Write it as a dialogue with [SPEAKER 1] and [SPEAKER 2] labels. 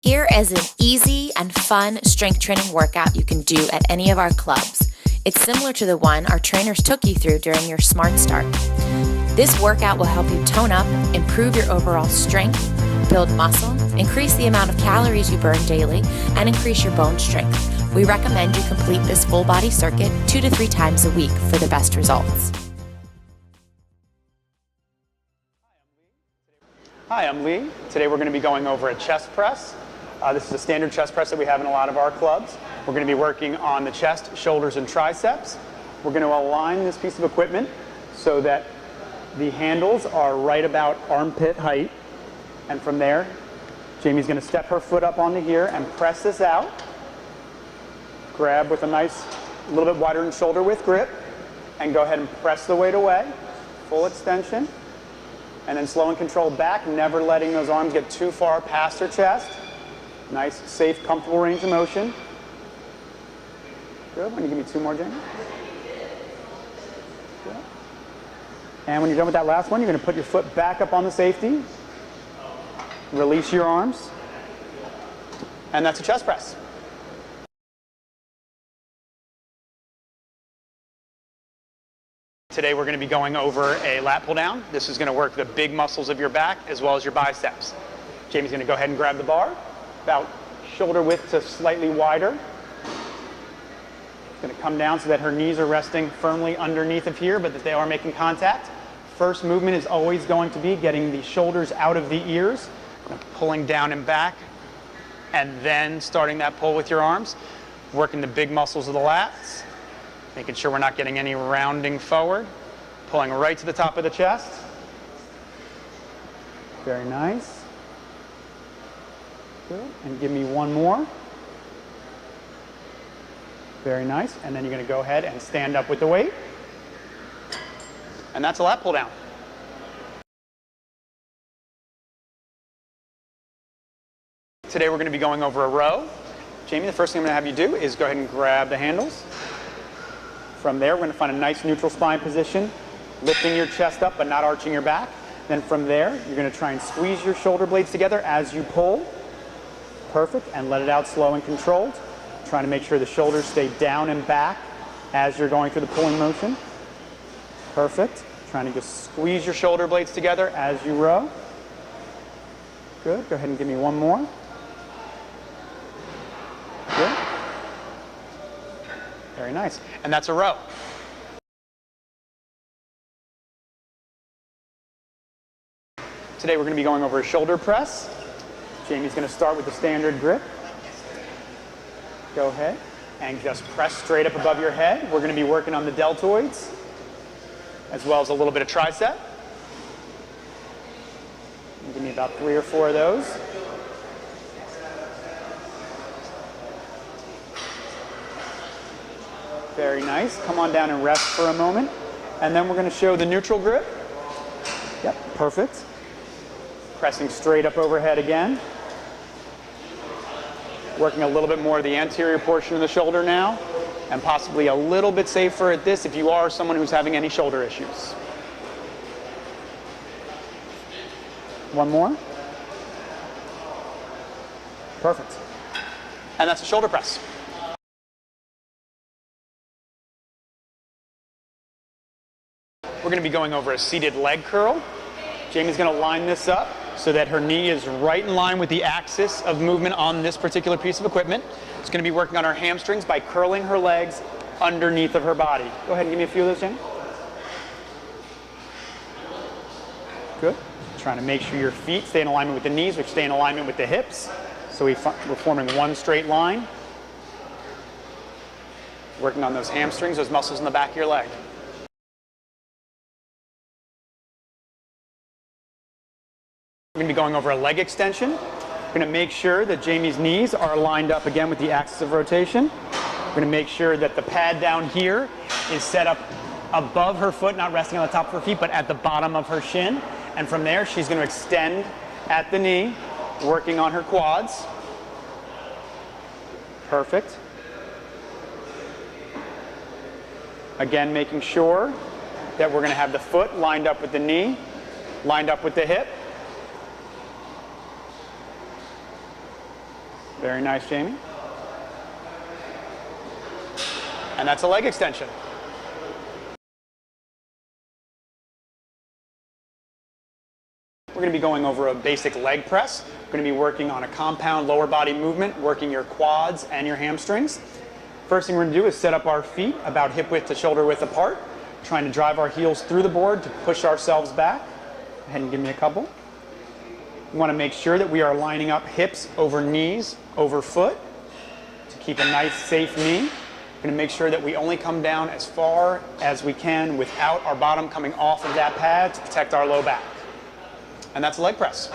[SPEAKER 1] Here is an easy and fun strength training workout you can do at any of our clubs. It's similar to the one our trainers took you through during your Smart Start. This workout will help you tone up, improve your overall strength, build muscle, increase the amount of calories you burn daily, and increase your bone strength. We recommend you complete this full body circuit 2 to 3 times a week for the best results.
[SPEAKER 2] Hi, I'm Lee. Today we're going to be going over a chest press. This is a standard chest press that we have in a lot of our clubs. We're going to be working on the chest, shoulders, and triceps. We're going to align this piece of equipment so that the handles are right about armpit height. And from there, Jamie's going to step her foot up onto here and press this out. Grab with a nice, little bit wider than shoulder width grip. And go ahead and press the weight away. Full extension. And then slow and controlled back, never letting those arms get too far past her chest. Nice, safe, comfortable range of motion. Good. When you give me 2 more, Jamie. Good. And when you're done with that last one, you're going to put your foot back up on the safety. Release your arms. And that's a chest press. Today we're going to be going over a lat pull down. This is going to work the big muscles of your back as well as your biceps. Jamie's going to go ahead and grab the bar, about shoulder width to slightly wider. It's going to come down so that her knees are resting firmly underneath of here, but that they are making contact. First movement is always going to be getting the shoulders out of the ears, pulling down and back, and then starting that pull with your arms, working the big muscles of the lats. Making sure we're not getting any rounding forward. Pulling right to the top of the chest. Very nice. Good. And give me 1 more. Very nice. And then you're going to go ahead and stand up with the weight. And that's a lat pull down. Today we're going to be going over a row. Jamie, the first thing I'm going to have you do is go ahead and grab the handles. From there, we're going to find a nice neutral spine position, lifting your chest up but not arching your back. Then from there, you're going to try and squeeze your shoulder blades together as you pull. Perfect. And let it out slow and controlled. Trying to make sure the shoulders stay down and back as you're going through the pulling motion. Perfect. Trying to just squeeze your shoulder blades together as you row. Good. Go ahead and give me 1 more. Good. Very nice. And that's a row. Today we're going to be going over a shoulder press. Jamie's going to start with the standard grip. Go ahead and just press straight up above your head. We're going to be working on the deltoids as well as a little bit of tricep. Give me about 3 or 4 of those. Very nice. Come on down and rest for a moment. And then we're going to show the neutral grip. Yep, perfect. Pressing straight up overhead again. Working a little bit more of the anterior portion of the shoulder now. And possibly a little bit safer at this if you are someone who's having any shoulder issues. 1 more. Perfect. And that's a shoulder press. We're going to be going over a seated leg curl. Jamie's going to line this up so that her knee is right in line with the axis of movement on this particular piece of equipment. She's going to be working on her hamstrings by curling her legs underneath of her body. Go ahead and give me a few of those, Jamie. Good. Trying to make sure your feet stay in alignment with the knees, which stay in alignment with the hips. So we're forming one straight line. Working on those hamstrings, those muscles in the back of your leg. We're going to be going over a leg extension. We're going to make sure that Jamie's knees are lined up again with the axis of rotation. We're going to make sure that the pad down here is set up above her foot, not resting on the top of her feet, but at the bottom of her shin. And from there, she's going to extend at the knee, working on her quads. Perfect. Again, making sure that we're going to have the foot lined up with the knee, lined up with the hip. Very nice, Jamie. And that's a leg extension. We're going to be going over a basic leg press. We're going to be working on a compound lower body movement, working your quads and your hamstrings. First thing we're going to do is set up our feet about hip width to shoulder width apart, trying to drive our heels through the board to push ourselves back. Go ahead and give me a couple. We want to make sure that we are lining up hips over knees, over foot, to keep a nice, safe knee. We're going to make sure that we only come down as far as we can without our bottom coming off of that pad to protect our low back. And that's a leg press.